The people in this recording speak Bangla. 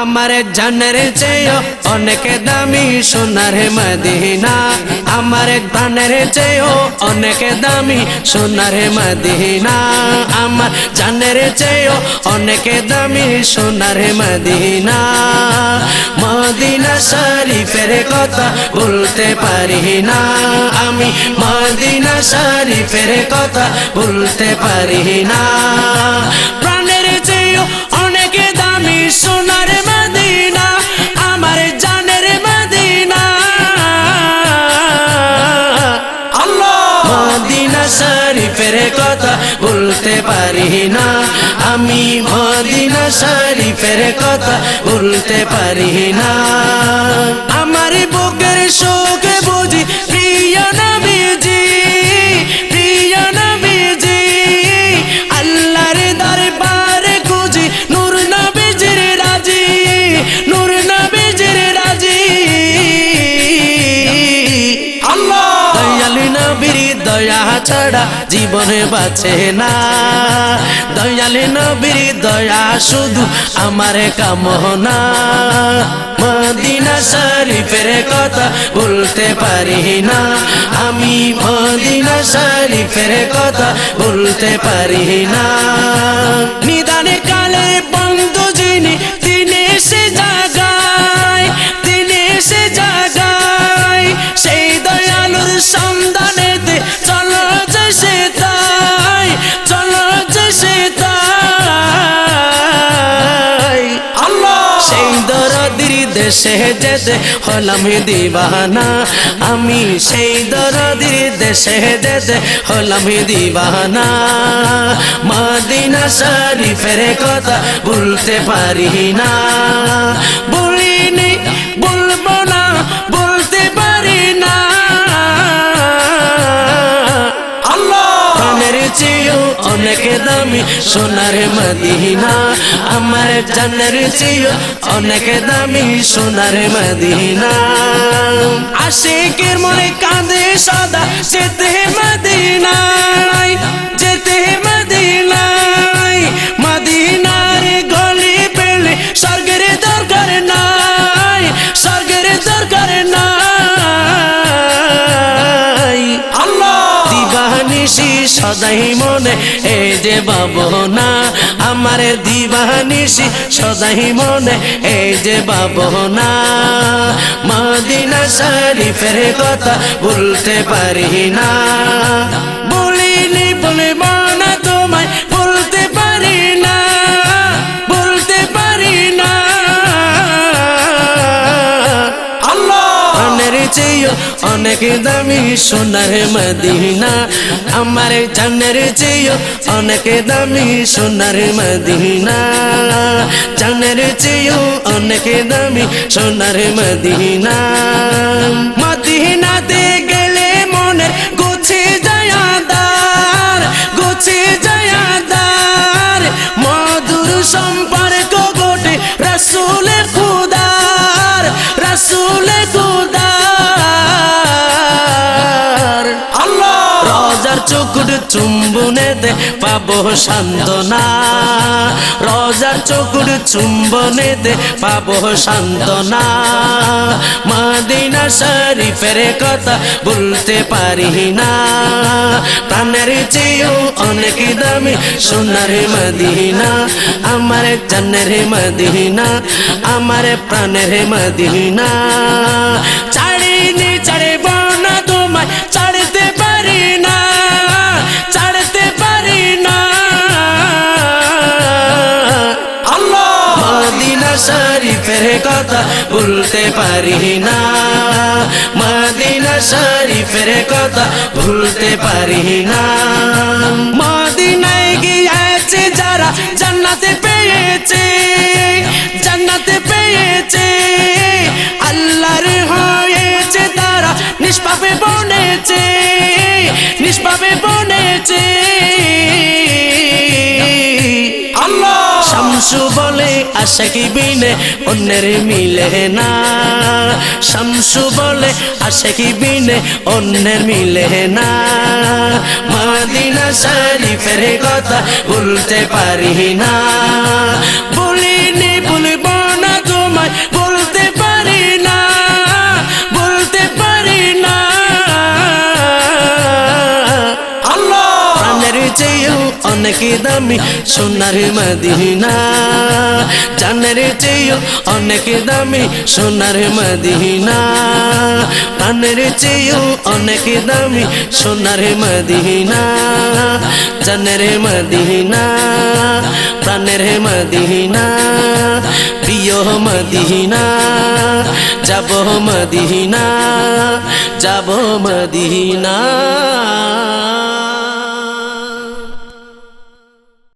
আমার জানের চেয়েও অনেক দামি সোনার মদিনা, আমার প্রাণের চেয়েও অনেক দামি সোনার মদিনা, আমার জানের চেয়েও অনেক দামি সোনার মদিনা। মদিনা শরীফের কথা বলতে পারি না আমি, মদিনা শরীফের কথা বলতে পারি না। প্রাণের চেয়েও অনেক দামি সোনার মদিনা, আমার জানের মদিনা। আল্লাহ মদিনা শরীফের কথা বলতে পারি না আমি, মদিনা শরীফের কথা বলতে পারি না। আমার বুকের শোক বুঝি প্রিয় নবীজি, প্রিয় নবীজি, আল্লাহর দরবারে খুঁজি নূর নবীজির রাজি, নূর নবীজির রাজি। আল্লাহ দয়াল নবীর দয়া ছাড়া জীবনে বাঁচে না, দয়াল নবীর দয়া শুধু আমার কামনা। মদিনা শরীফের কথা বলতে পারি না আমি, মদিনা শরীফের কথা বলতে পারি না। নিদানে কালে বন্ধু যিনি, তিনি এসে জাগায়, তিনি এসে জাগায়, সেই দয়ালুর সন্ধানেতে চলো যে সে তাই, চলো যে সে তাই। আল্লাহ সেই দরদির দেশে যেতে হলাম দিবানা আমি, সেই দরদির দেশে যেতে হলাম দিবানা। মদিনা শরীফের কথা বলতে পারি না, বলিনি বলবো না, বলতে পারি না। প্রাণের চেয়েও অনেক দামি সোনার মদিনা, আমার জানের চেয়েও অনেক দামি সোনার মদিনা। আশিকের মনে কাঁদে সদা যেতে মদিনায়, যেতে মদিনায়। মদিনার গলি পেলে স্বর্গের দরকার নাই, স্বর্গের দরকার নাই। আল্লাহ দিবানিশি সদাই মনে এই যে ভাবনা, আমার দিবানিশি সদাই মনে এই যে ভাবনা। মদিনা শরীফের কথা বলতে পারি না, বলিনি বলবো না তোমায়, বলতে পারি না, বলতে পারি না। আল্লাহ প্রাণের চেয়েও অনেক দামি সোনার মদিনা, আমার জানের চেয়েও অনেক দামি সোনার মদিনা, জানের চেয়েও অনেক দামি সোনার মদিনা। মদিনাতে গেলে মনের গুছে যায়াদার, গুছে যায়াদার। মধুর সম্পর্ক গোটে রাসূলে খুদার, রাসূলে খুদার। আল্লাহ রোজার চোখের চুম্বনেতে পাবো সান্ত্বনা, রোজার চোখের চুম্বনেতে পাবো সান্ত্বনা। মদিনা শরীফের কথা বলতে পারি না, প্রাণের চেয়েও অনেক দামি সোনার মদিনা, আমার জানের মদিনা, আমার প্রাণের মদিনা। ছাড়িনি ছাড়ব না তোমায়, ছাড়তে পারি না, ছাড়তে পারি না। আল্লাহ মদিনা শরীফের কথা বলতে পারি না, মদিনা শরীফের কথা ভুলতে পারি না। মদিনায় গিয়েছে যারা জান্নাতে পেয়েছে, জান্নাতে পেয়েছে। আল্লাহর হয়েছে তারা নিষ্পাপে বনেছে, নিষ্পাপে বনেছে। আল্লাহ শামসু বলে আশিকি বিনে অন্যের মিলে না, শামসু বলে আশিকি বিনে অন্যের মিলে না। মদিনা শরীফের কথা বলতে পারি না, বলিনি বলবো না। চেয়েও অনেক দামি সোনার মদিনা, জানের চেয়েও অনেক দামি সোনার মদিনা, প্রাণের চেয়েও অনেক দামি সোনার মদিনা, জানের মদিনা, প্রাণের মদিনা, প্রিয় মদিনা, যাব মদিনা, যাব মদিনা।